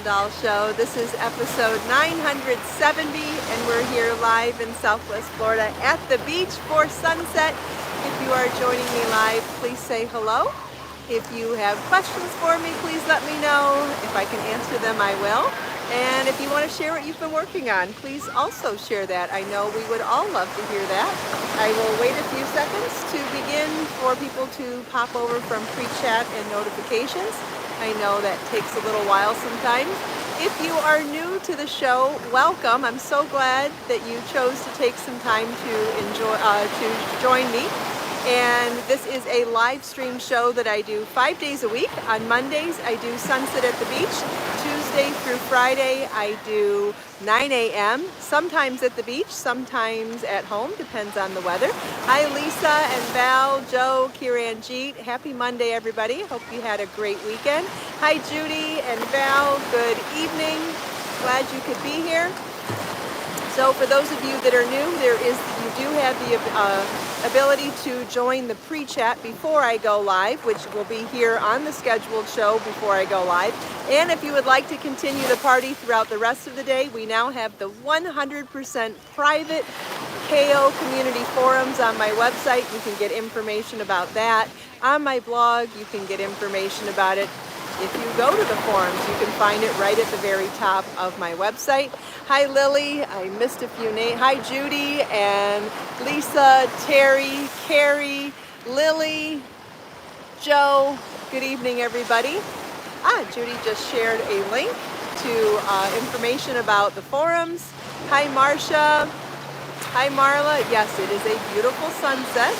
Omdahl Show. This is episode 970, and we're here live in Southwest Florida at the beach for sunset. If you are joining me live, please say hello. If you have questions for me, please let me know. If I can answer them, I will. And if you want to share what you've been working on, please also share that. I know we would all love to hear that. I will wait a few seconds to begin for people to pop over from pre-chat and notifications. I know that takes a little while sometimes. If you are new to the show, welcome. I'm so glad that you chose to take some time to join me. And this is a live stream show that I do 5 days a week. On Mondays, I do Sunset at the Beach. Tuesday through Friday, I do 9 a.m., sometimes at the beach, sometimes at home, depends on the weather. Hi, Lisa and Val, Joe, Kiranjeet. Happy Monday, everybody. Hope you had a great weekend. Hi, Judy and Val. Good evening. Glad you could be here. So for those of you that are new, you do have the ability to join the pre-chat before I go live, which will be here on the scheduled show before I go live. And if you would like to continue the party throughout the rest of the day, we now have the 100% private KO community forums on my website. You can get information about that. On my blog, you can get information about it. If you go to the forums, you can find it right at the very top of my website. Hi, Lily. I missed a few names. Hi, Judy and Lisa, Terry, Carrie, Lily, Joe. Good evening, everybody. Judy just shared a link to information about the forums. Hi, Marcia. Hi, Marla. Yes, it is a beautiful sunset.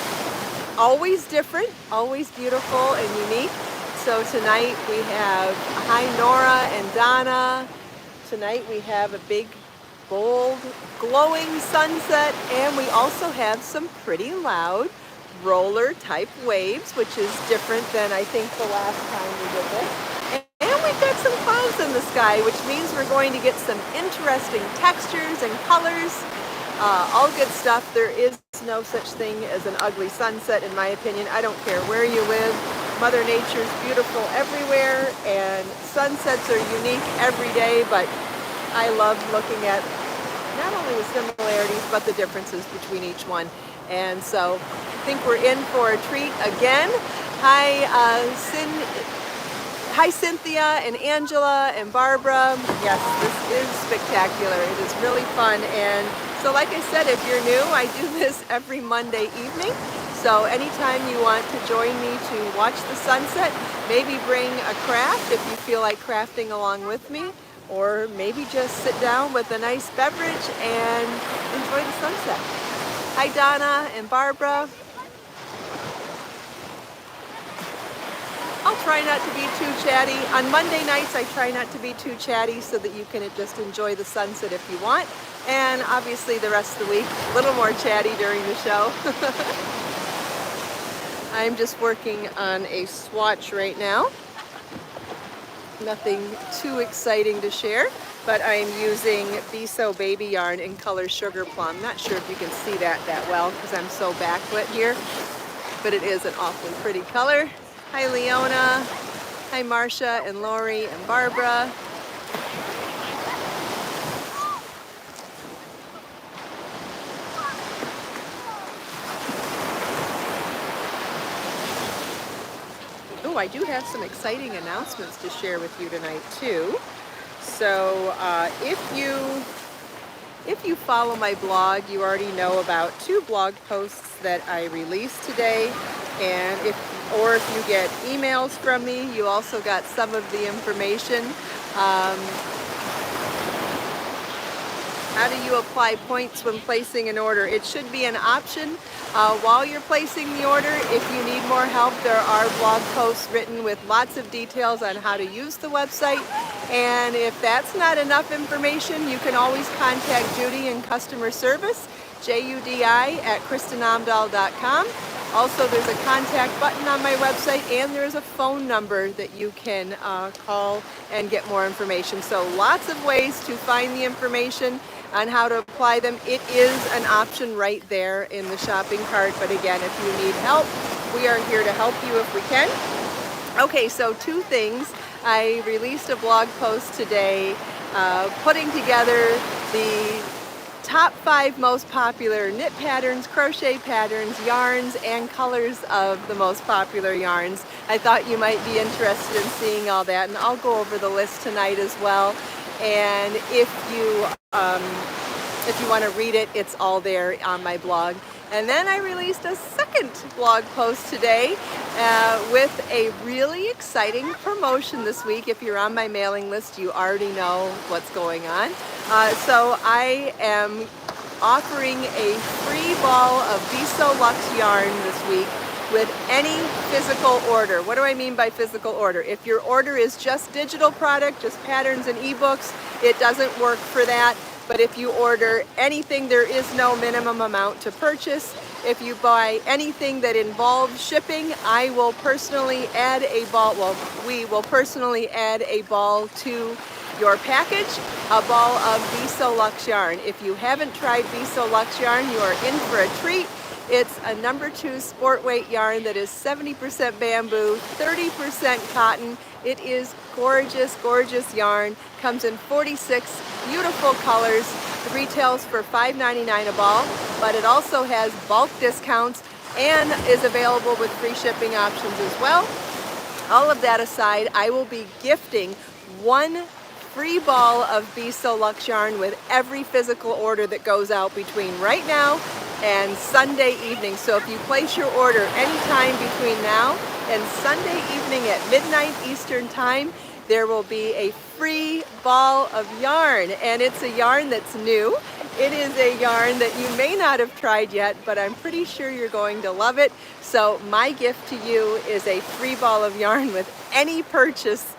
Always different, always beautiful and unique. So tonight we have, hi Nora and Donna. Tonight we have a big, bold, glowing sunset, and we also have some pretty loud roller type waves, which is different than I think the last time we did this. And we've got some clouds in the sky, which means we're going to get some interesting textures and colors. All good stuff. There is no such thing as an ugly sunset, in my opinion. I don't care where you live. Mother Nature's beautiful everywhere, and sunsets are unique every day, but I love looking at not only the similarities, but the differences between each one. And so I think we're in for a treat again. Hi, Cynthia and Angela and Barbara. Yes, this is spectacular. It is really fun. And so like I said, if you're new, I do this every Monday evening. So anytime you want to join me to watch the sunset, maybe bring a craft if you feel like crafting along with me, or maybe just sit down with a nice beverage and enjoy the sunset. Hi, Donna and Barbara. I'll try not to be too chatty. On Monday nights, I try not to be too chatty so that you can just enjoy the sunset if you want. And obviously the rest of the week, a little more chatty during the show. I'm just working on a swatch right now. Nothing too exciting to share, but I'm using Biso baby yarn in color Sugar Plum. Not sure if you can see that well because I'm so backlit here, but it is an awfully pretty color. Hi, Leona. Hi, Marcia and Lori and Barbara. Oh, I do have some exciting announcements to share with you tonight too. So if you follow my blog, you already know about 2 blog posts that I released today. And if you get emails from me, you also got some of the information. How do you apply points when placing an order? It should be an option while you're placing the order. If you need more help, there are blog posts written with lots of details on how to use the website. And if that's not enough information, you can always contact Judy in customer service, JUDI@KristinOmdahl.com. Also, there's a contact button on my website, and there's a phone number that you can call and get more information. So lots of ways to find the information on how to apply them. It is an option right there in the shopping cart. But again, if you need help, we are here to help you if we can. Okay, so 2 things. I released a blog post today putting together the top 5 most popular knit patterns, crochet patterns, yarns, and colors of the most popular yarns. I thought you might be interested in seeing all that, and I'll go over the list tonight as well. And if you want to read it, it's all there on my blog. And then I released a second blog post today with a really exciting promotion this week. If you're on my mailing list, you already know what's going on. So I am offering a free ball of Viso Lux yarn this week with any physical order. What do I mean by physical order? If your order is just digital product, just patterns and ebooks, it doesn't work for that. But if you order anything, there is no minimum amount to purchase. If you buy anything that involves shipping, I will personally add a ball, well, we will personally add a ball to your package, a ball of Viso Lux yarn. If you haven't tried Viso Lux yarn, you are in for a treat. It's a number 2 sport weight yarn that is 70% bamboo, 30% cotton. It is gorgeous, gorgeous yarn. Comes in 46 beautiful colors. It retails for $5.99 a ball, but it also has bulk discounts and is available with free shipping options as well. All of that aside, I will be gifting one free ball of Viso Lux yarn with every physical order that goes out between right now and Sunday evening. So if you place your order anytime between now and Sunday evening at midnight Eastern time, there will be a free ball of yarn, and it's a yarn that's new. It is a yarn that you may not have tried yet, but I'm pretty sure you're going to love it. So my gift to you is a free ball of yarn with any purchase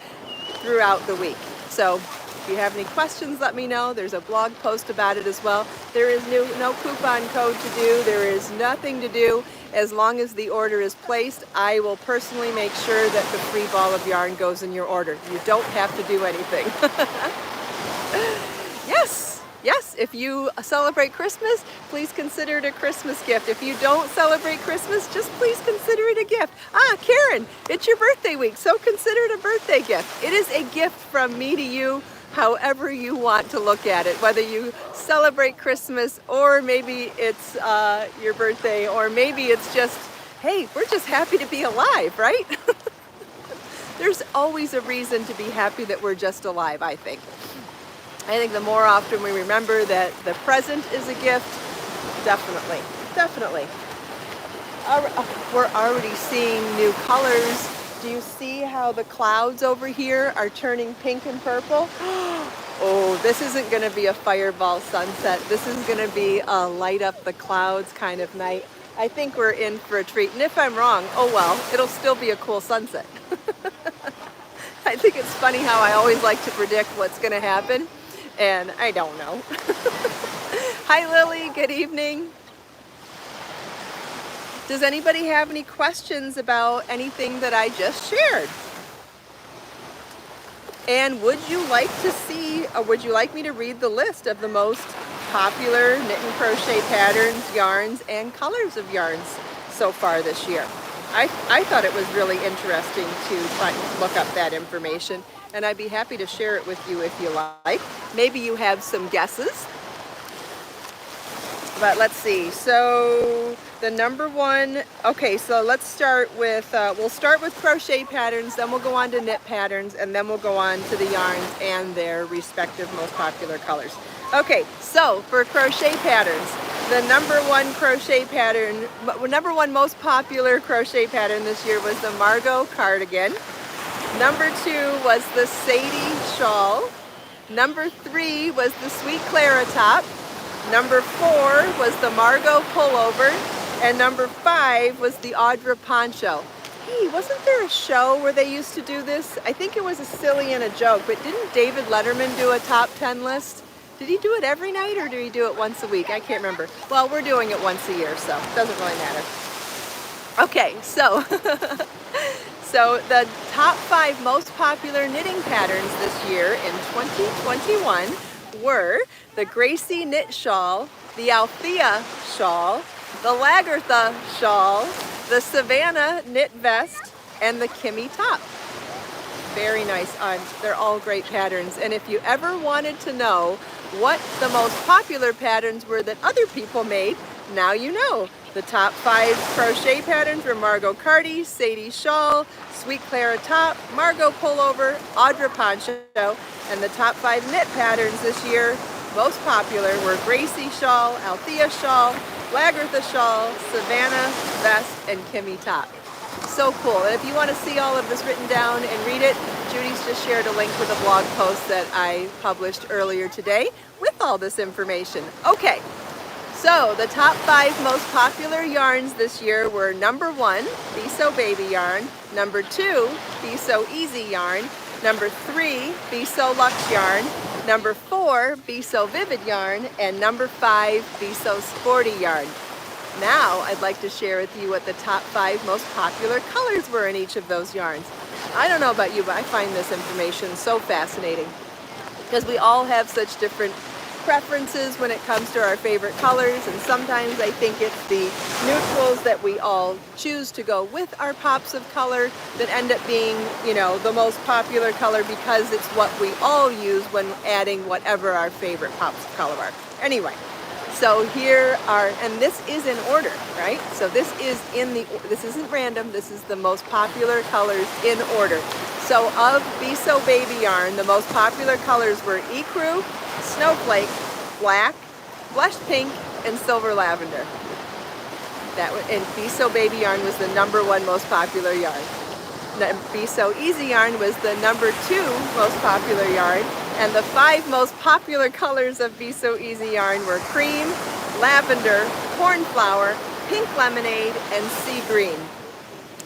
throughout the week. So if you have any questions, let me know. There's a blog post about it as well. There is no coupon code to do. There is nothing to do. As long as the order is placed, I will personally make sure that the free ball of yarn goes in your order. You don't have to do anything. Yes, if you celebrate Christmas, please consider it a Christmas gift. If you don't celebrate Christmas, just please consider it a gift. Karen, it's your birthday week, so consider it a birthday gift. It is a gift from me to you, however you want to look at it, whether you celebrate Christmas or maybe it's your birthday, or maybe it's just, hey, we're just happy to be alive, right? There's always a reason to be happy that we're just alive, I think. I think the more often we remember that the present is a gift, definitely. We're already seeing new colors. Do you see how the clouds over here are turning pink and purple? Oh, this isn't going to be a fireball sunset. This is going to be a light up the clouds kind of night. I think we're in for a treat. And if I'm wrong, oh well, it'll still be a cool sunset. I think it's funny how I always like to predict what's going to happen, and I don't know. Hi Lily, good evening. Does anybody have any questions about anything that I just shared? And would you like to see, or would you like me to read the list of the most popular knit and crochet patterns, yarns, and colors of yarns so far this year? I thought it was really interesting to try and look up that information, and I'd be happy to share it with you if you like. Maybe you have some guesses. But let's see, so the number one, okay, so let's start with, we'll start with crochet patterns, then we'll go on to knit patterns, and then we'll go on to the yarns and their respective most popular colors. Okay, so for crochet patterns, the number one crochet pattern, number one most popular crochet pattern this year was the Margot cardigan. Number 2 was the Sadie shawl. Number 3 was the Sweet Clara top. Number 4 was the Margot pullover, and number 5 was the Audra poncho. Hey, wasn't there a show where they used to do this? I think it was a silly and a joke, but didn't David Letterman do a top 10 list? Did he do it every night, or did he do it once a week? I can't remember. Well, we're doing it once a year, so it doesn't really matter. Okay, so so the top 5 most popular knitting patterns this year in 2021 were the Gracie knit shawl, the Althea shawl, the Lagertha shawl, the Savannah knit vest, and the Kimmy top. Very nice. They're all great patterns. And if you ever wanted to know what the most popular patterns were that other people made, now you know. The top 5 crochet patterns were Margot Carty, Sadie Shawl, Sweet Clara Top, Margot Pullover, Audra Poncho, and the top 5 knit patterns this year, most popular, were Gracie Shawl, Althea Shawl, Lagertha Shawl, Savannah Vest, and Kimmy Top. So cool. And if you want to see all of this written down and read it, Judy's just shared a link with a blog post that I published earlier today with all this information. Okay, so the top 5 most popular yarns this year were number 1, Be So Baby yarn, number 2, Be So Easy yarn, number 3, Be So Luxe yarn, number 4, Be So Vivid yarn, and number 5, Be So Sporty yarn. Now I'd like to share with you what the top 5 most popular colors were in each of those yarns. I don't know about you, but I find this information so fascinating because we all have such different preferences when it comes to our favorite colors, and sometimes I think it's the neutrals that we all choose to go with our pops of color that end up being, you know, the most popular color because it's what we all use when adding whatever our favorite pops of color are. Anyway, so here are, and this is in order, right? So this isn't random, this is the most popular colors in order. So of Be So Baby yarn, the most popular colors were Ecru, Snowflake, Black, Blush Pink, and Silver Lavender. And Be So Baby yarn was the number 1 most popular yarn. Be So Easy yarn was the number 2 most popular yarn. And the 5 most popular colors of Be So Easy yarn were cream, lavender, cornflower, pink lemonade, and sea green.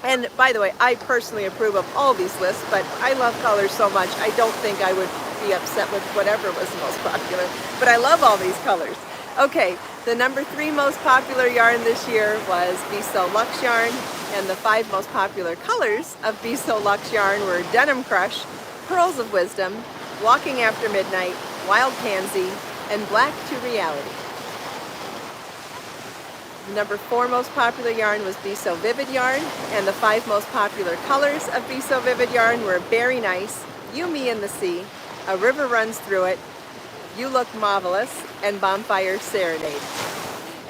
And by the way, I personally approve of all these lists, but I love colors so much, I don't think I would be upset with whatever was the most popular. But I love all these colors. Okay, the number 3 most popular yarn this year was Be So Luxe yarn, and the 5 most popular colors of Be So Luxe yarn were Denim Crush, Pearls of Wisdom, Walking After Midnight, Wild Pansy, and Black to Reality. The number 4 most popular yarn was Be So Vivid yarn, and the 5 most popular colors of Be So Vivid yarn were Berry Nice, You, Me, and the Sea, A River Runs Through It, You Look Marvelous, and Bonfire Serenade.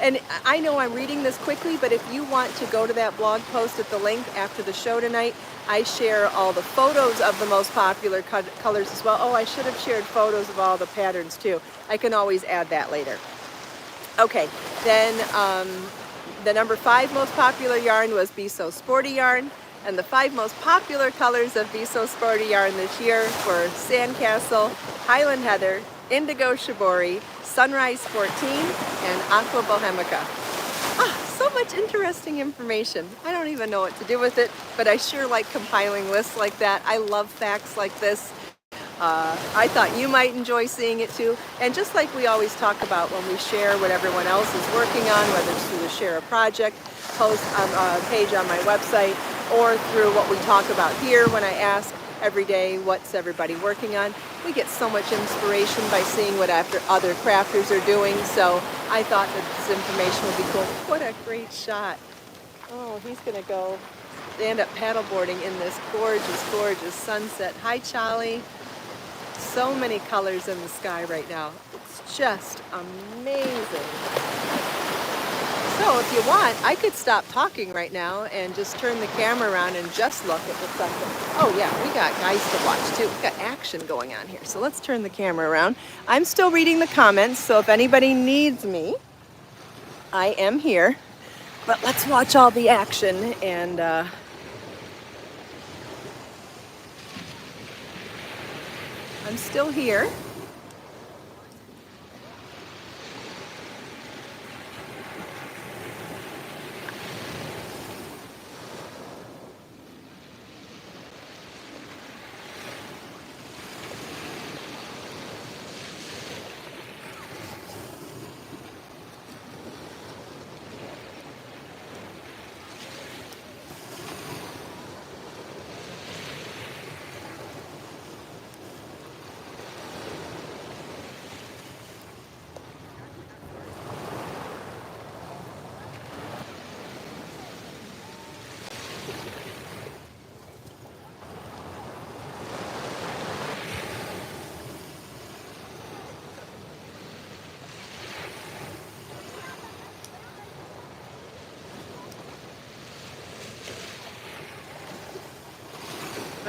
And I know I'm reading this quickly, but if you want to go to that blog post at the link after the show tonight, I share all the photos of the most popular colors as well. Oh, I should have shared photos of all the patterns too. I can always add that later. Okay, then the number 5 most popular yarn was Be So Sporty yarn, and the 5 most popular colors of Be So Sporty yarn this year were Sandcastle, Highland Heather, Indigo Shibori, Sunrise 14, and Aqua Bohemica. So much interesting information. I don't even know what to do with it, but I sure like compiling lists like that. I love facts like this. I thought you might enjoy seeing it too. And just like we always talk about when we share what everyone else is working on, whether it's through the Share a Project post on a page on my website, or through what we talk about here when I ask every day, what's everybody working on? We get so much inspiration by seeing what other crafters are doing. So I thought that this information would be cool. What a great shot. Oh, he's gonna go stand up paddleboarding in this gorgeous, gorgeous sunset. Hi, Charlie. So many colors in the sky right now. It's just amazing. So if you want, I could stop talking right now and just turn the camera around and just look at the sunset. Oh yeah, we got guys to watch too. We've got action going on here. So let's turn the camera around. I'm still reading the comments, so if anybody needs me, I am here. But let's watch all the action and I'm still here.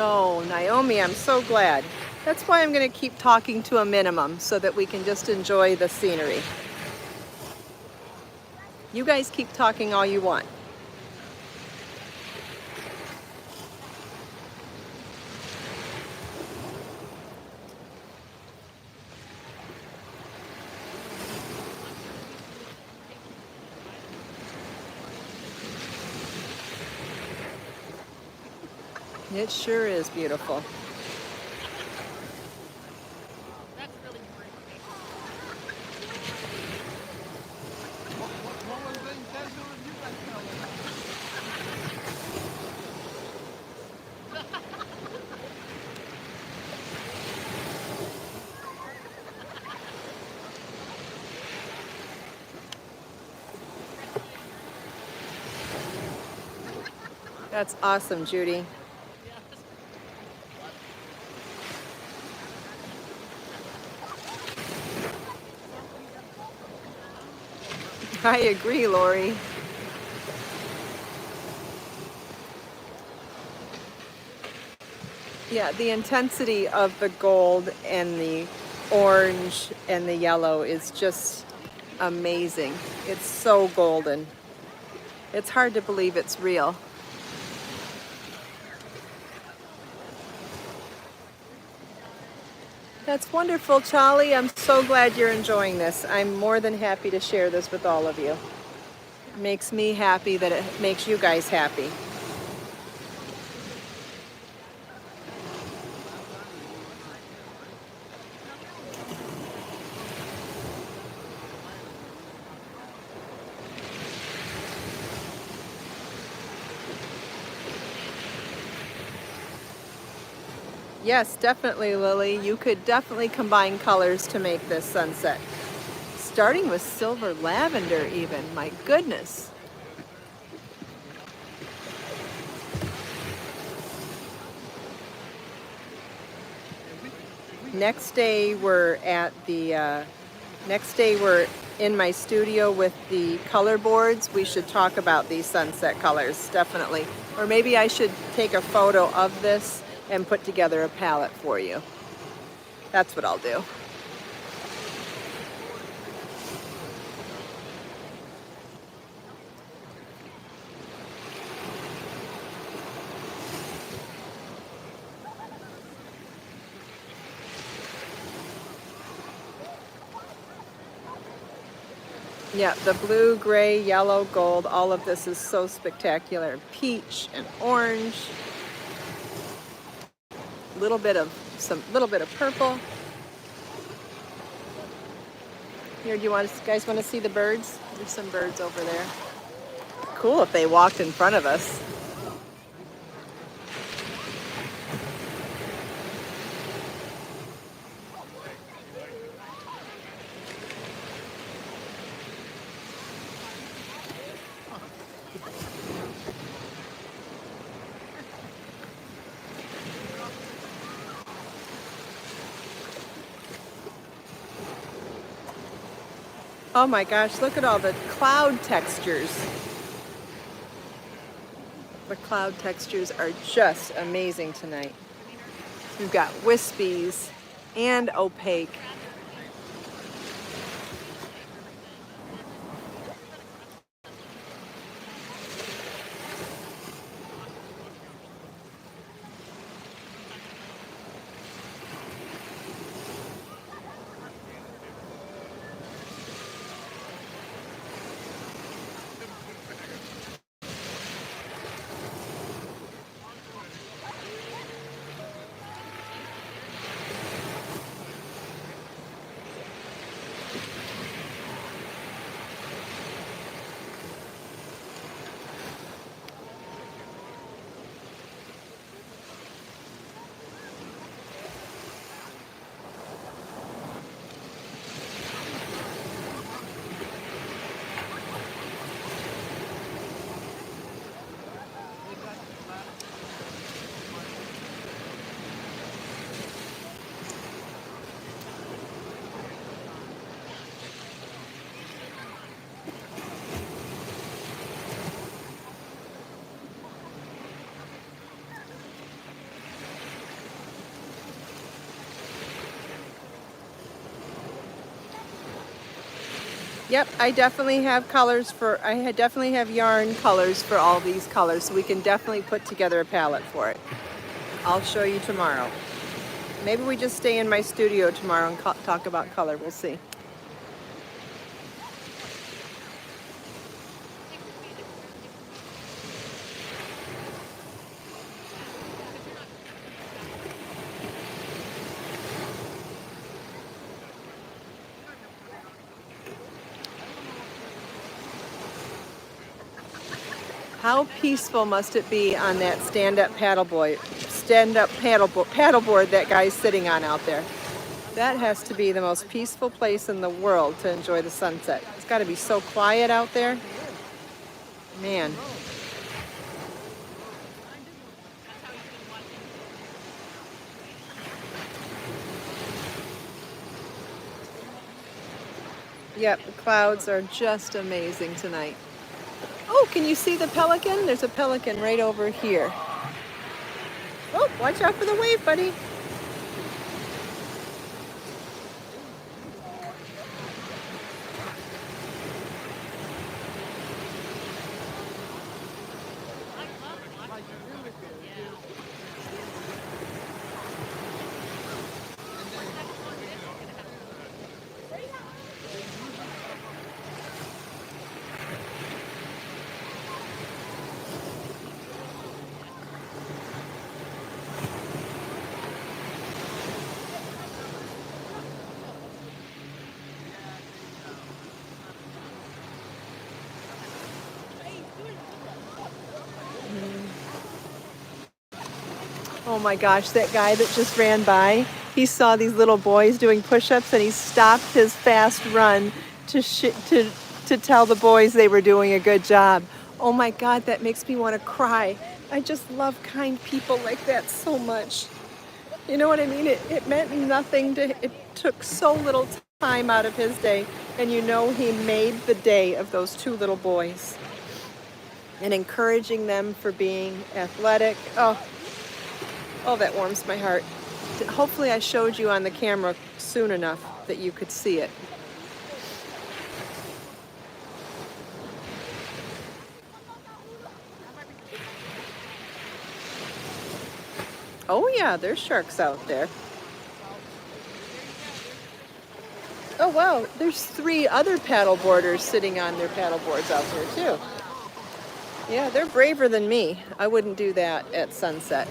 Oh, Naomi, I'm so glad. That's why I'm going to keep talking to a minimum so that we can just enjoy the scenery. You guys keep talking all you want. It sure is beautiful. That's awesome, Judy. I agree, Lori. Yeah, the intensity of the gold and the orange and the yellow is just amazing. It's so golden. It's hard to believe it's real. That's wonderful, Charlie. I'm so glad you're enjoying this. I'm more than happy to share this with all of you. It makes me happy that it makes you guys happy. Yes, definitely, Lily. You could definitely combine colors to make this sunset. Starting with silver lavender even, my goodness. Next day we're in my studio with the color boards. We should talk about these sunset colors, definitely. Or maybe I should take a photo of this and put together a palette for you. That's what I'll do. Yeah, the blue, gray, yellow, gold, all of this is so spectacular. Peach and orange. Little bit of purple. Here, do you guys want to see the birds? There's some birds over there. Cool if they walked in front of us. Oh my gosh, look at all the cloud textures. The cloud textures are just amazing tonight. We've got wispies and opaque. Yep, I definitely have definitely have yarn colors for all these colors, so we can definitely put together a palette for it. I'll show you tomorrow. Maybe we just stay in my studio tomorrow and talk about color. We'll see. How peaceful must it be on that stand-up paddleboard that guy's sitting on out there? That has to be the most peaceful place in the world to enjoy the sunset. It's got to be so quiet out there. Man. Yep, the clouds are just amazing tonight. Oh, can you see the pelican? There's a pelican right over here. Oh, watch out for the wave, buddy. Oh my gosh, that guy that just ran by, he saw these little boys doing push-ups and he stopped his fast run to tell the boys they were doing a good job. Oh my God, that makes me want to cry. I just love kind people like that so much. You know what I mean? It meant nothing it took so little time out of his day, and you know he made the day of those two little boys. And encouraging them for being athletic. Oh, that warms my heart. Hopefully I showed you on the camera soon enough that you could see it. Oh yeah, there's sharks out there. Oh wow, there's 3 other paddleboarders sitting on their paddleboards out there too. Yeah, they're braver than me. I wouldn't do that at sunset.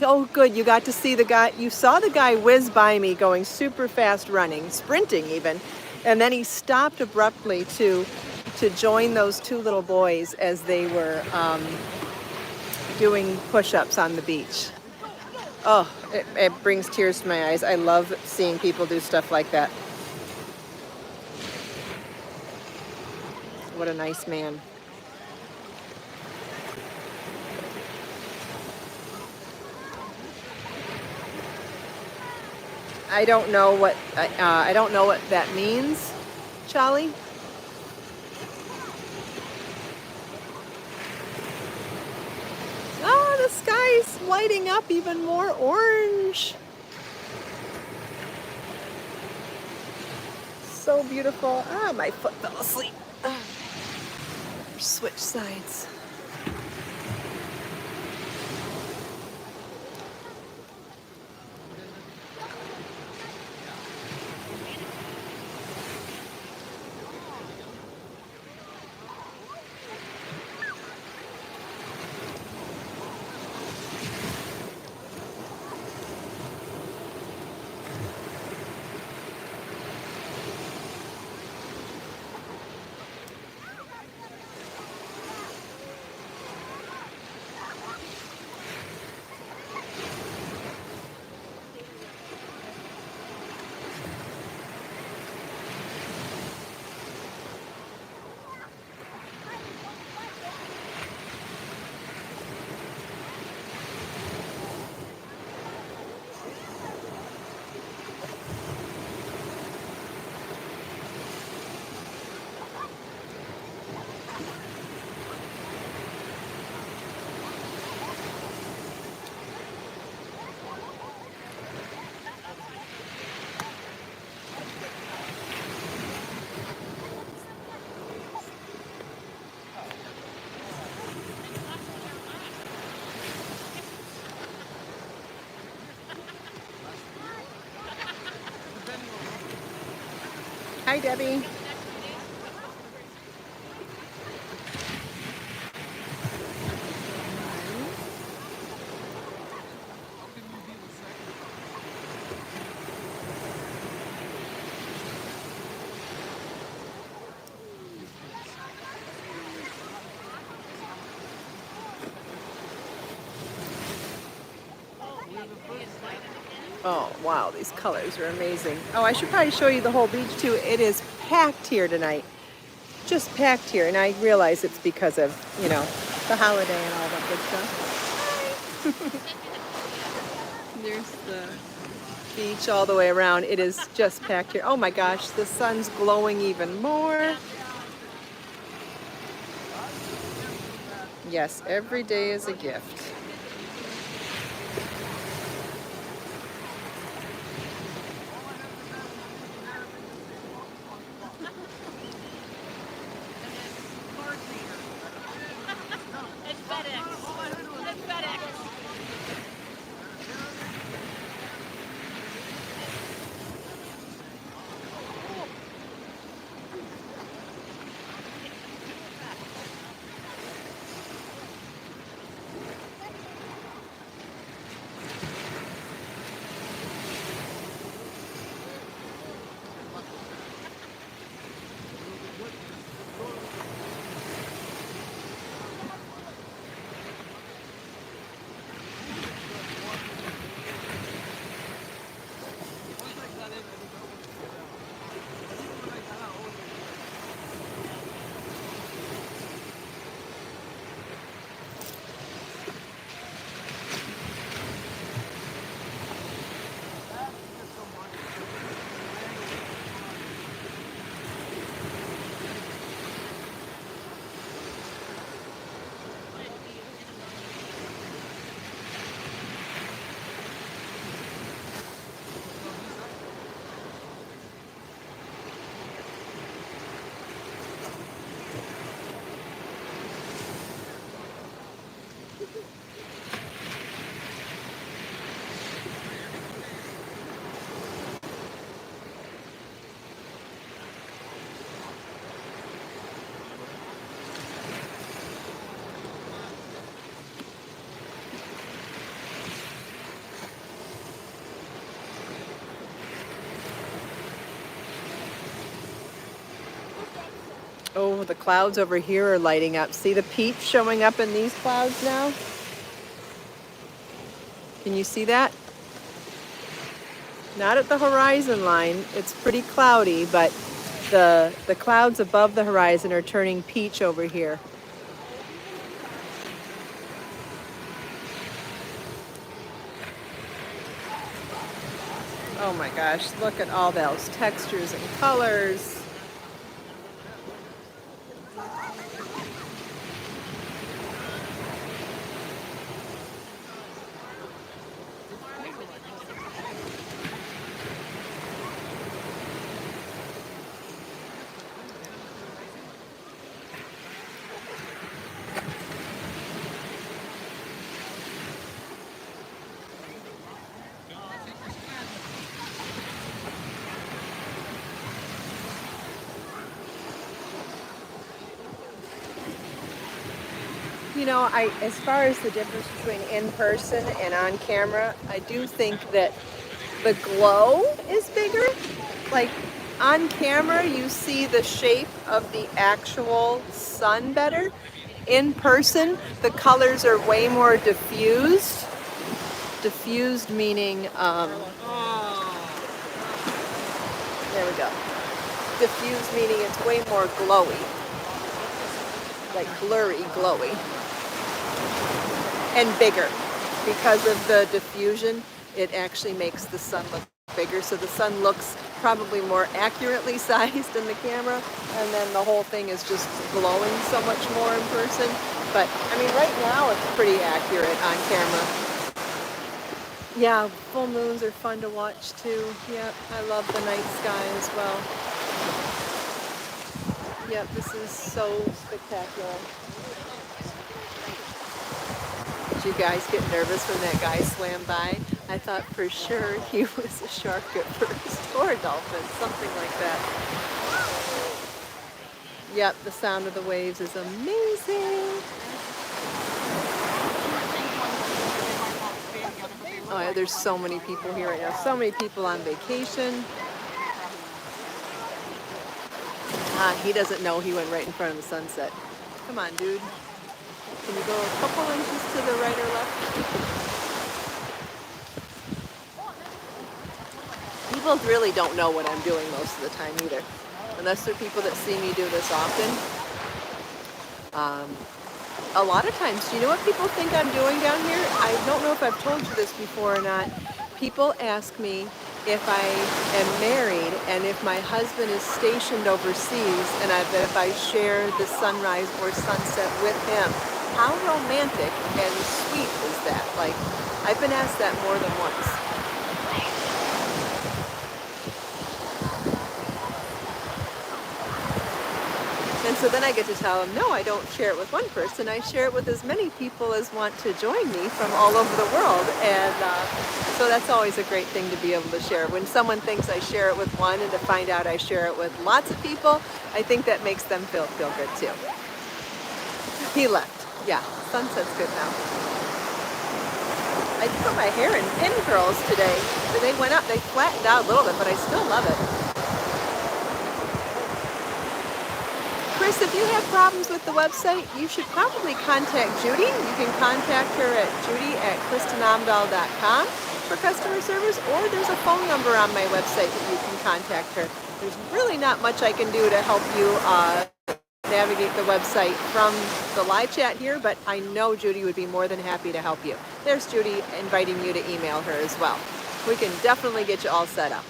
Oh good, you got to see the guy. You saw the guy whiz by me going super fast running, sprinting even. And then he stopped abruptly to join those 2 little boys as they were doing push-ups on the beach. Oh, it brings tears to my eyes. I love seeing people do stuff like that. What a nice man. I don't know what that means, Charlie. Oh, the sky's lighting up even more orange. So beautiful. Ah, my foot fell asleep. Switch sides. Hi, Debbie. Oh, wow, these colors are amazing. Oh, I should probably show you the whole beach too. It is packed here tonight. Just packed here, and I realize it's because of, you know, the holiday and all that good stuff. There's the beach all the way around. It is just packed here. Oh my gosh, the sun's glowing even more. Yes, every day is a gift. Oh, the clouds over here are lighting up. See the peach showing up in these clouds now? Can you see that? Not at the horizon line. It's pretty cloudy, but the clouds above the horizon are turning peach over here. Oh my gosh, look at all those textures and colors. You know, as far as the difference between in person and on camera, I do think that the glow is bigger. Like on camera, you see the shape of the actual sun better. In person, the colors are way more diffused. Diffused meaning, there we go. Diffused meaning it's way more glowy. Like blurry, glowy. And bigger. Because of the diffusion, it actually makes the sun look bigger. So the sun looks probably more accurately sized in the camera, and then the whole thing is just glowing so much more in person. But I mean, right now it's pretty accurate on camera. Yeah, full moons are fun to watch too. Yep, I love the night sky as well. Yep, this is so spectacular. Did you guys get nervous when that guy swam by? I thought for sure he was a shark at first, or a dolphin, something like that. Yep, the sound of the waves is amazing. Oh yeah, there's so many people here right now. So many people on vacation. He doesn't know he went right in front of the sunset. Come on, dude. Can you go a couple inches to the right or left? People really don't know what I'm doing most of the time either. Unless they're people that see me do this often. A lot of times, do you know what people think I'm doing down here? I don't know if I've told you this before or not. People ask me if I am married and if my husband is stationed overseas and if I share the sunrise or sunset with him. How romantic and sweet is that? Like, I've been asked that more than once. And so then I get to tell them, no, I don't share it with one person. I share it with as many people as want to join me from all over the world. And so that's always a great thing to be able to share. When someone thinks I share it with one and to find out I share it with lots of people, I think that makes them feel good too. He left. Yeah, sunset's good now. I put my hair in pin curls today. They went up, they flattened out a little bit, but I still love it. Chris, if you have problems with the website, you should probably contact Judy. You can contact her at judy@kristinomdahl.com for customer service, or there's a phone number on my website that you can contact her. There's really not much I can do to help you navigate the website from the live chat here, but I know Judy would be more than happy to help you. There's Judy inviting you to email her as well. We can definitely get you all set up.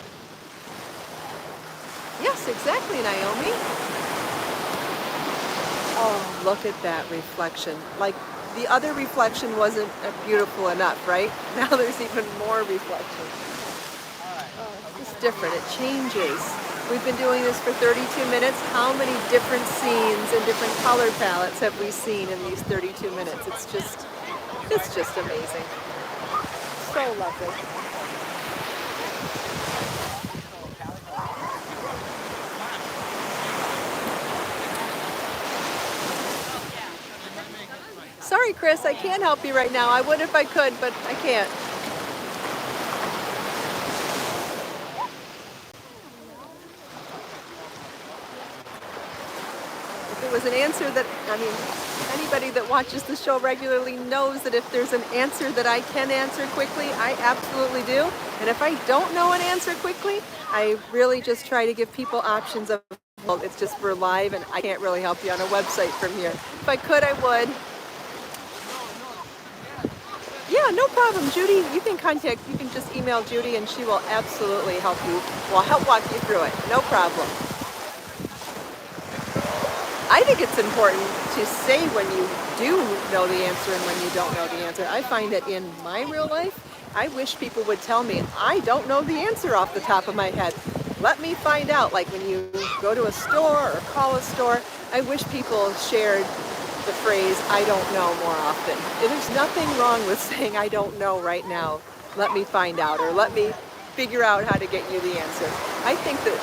Yes, exactly, Naomi. Oh, look at that reflection. Like, the other reflection wasn't beautiful enough, right? Now there's even more reflection. Oh, it's just different. It changes. We've been doing this for 32 minutes. How many different scenes and different color palettes have we seen in these 32 minutes? It's just amazing. So lovely. Sorry, Chris, I can't help you right now. I would if I could, but I can't. If it was an answer that, anybody that watches the show regularly knows that if there's an answer that I can answer quickly, I absolutely do. And if I don't know an answer quickly, I really just try to give people options of, well, it's just we're live and I can't really help you on a website from here. If I could, I would. Yeah, no problem, Judy. You can just email Judy and she will absolutely help you. Well, help walk you through it. No problem. I think it's important to say when you do know the answer and when you don't know the answer. I find that in my real life, I wish people would tell me, I don't know the answer off the top of my head. Let me find out. Like when you go to a store or call a store, I wish people shared the phrase, I don't know, more often. There's nothing wrong with saying, I don't know right now. Let me find out, or let me figure out how to get you the answer. I think that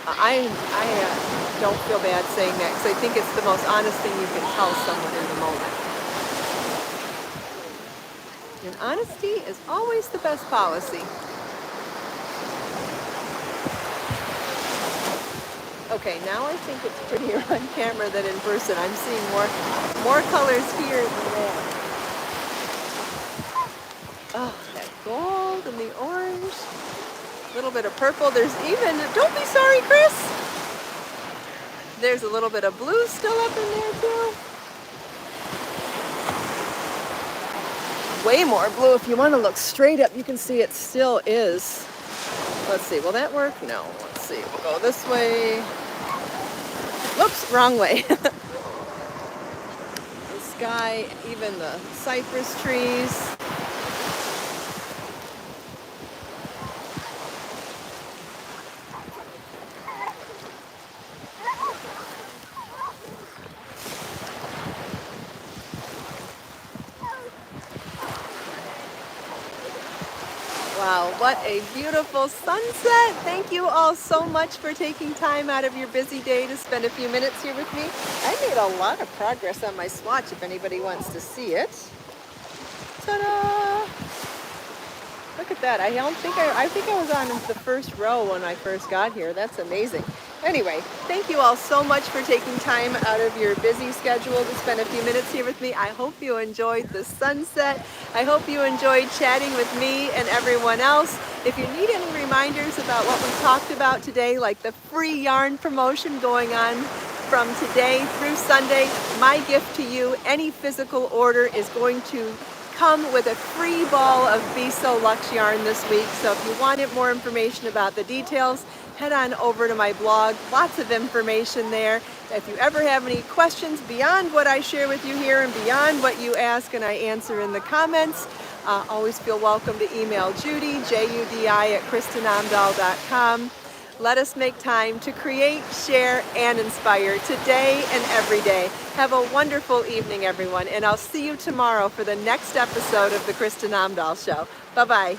I don't feel bad saying that, because I think it's the most honest thing you can tell someone in the moment. And honesty is always the best policy. Okay, now I think it's prettier on camera than in person. I'm seeing more colors here than there. Oh, that gold and the orange. A little bit of purple. There's even, don't be sorry, Chris. There's a little bit of blue still up in there too. Way more blue. If you want to look straight up, you can see it still is. Let's see, will that work? No, let's see. We'll go this way. Whoops, wrong way. The sky, even the cypress trees. Wow, what a beautiful sunset. Thank you all so much for taking time out of your busy day to spend a few minutes here with me. I made a lot of progress on my swatch if anybody wants to see it. Ta-da! Look at that. I think I was on the first row when I first got here. That's amazing. Anyway, thank you all so much for taking time out of your busy schedule to spend a few minutes here with me. I hope you enjoyed the sunset. I hope you enjoyed chatting with me and everyone else. If you need any reminders about what we talked about today, like the free yarn promotion going on from today through Sunday, my gift to you, any physical order is going to come with a free ball of Be So Luxe yarn this week. So if you wanted more information about the details, head on over to my blog. Lots of information there. If you ever have any questions beyond what I share with you here and beyond what you ask and I answer in the comments, always feel welcome to email Judy, Judi, at KristinOmdahl.com. Let us make time to create, share, and inspire today and every day. Have a wonderful evening, everyone, and I'll see you tomorrow for the next episode of the Kristin Omdahl Show. Bye-bye.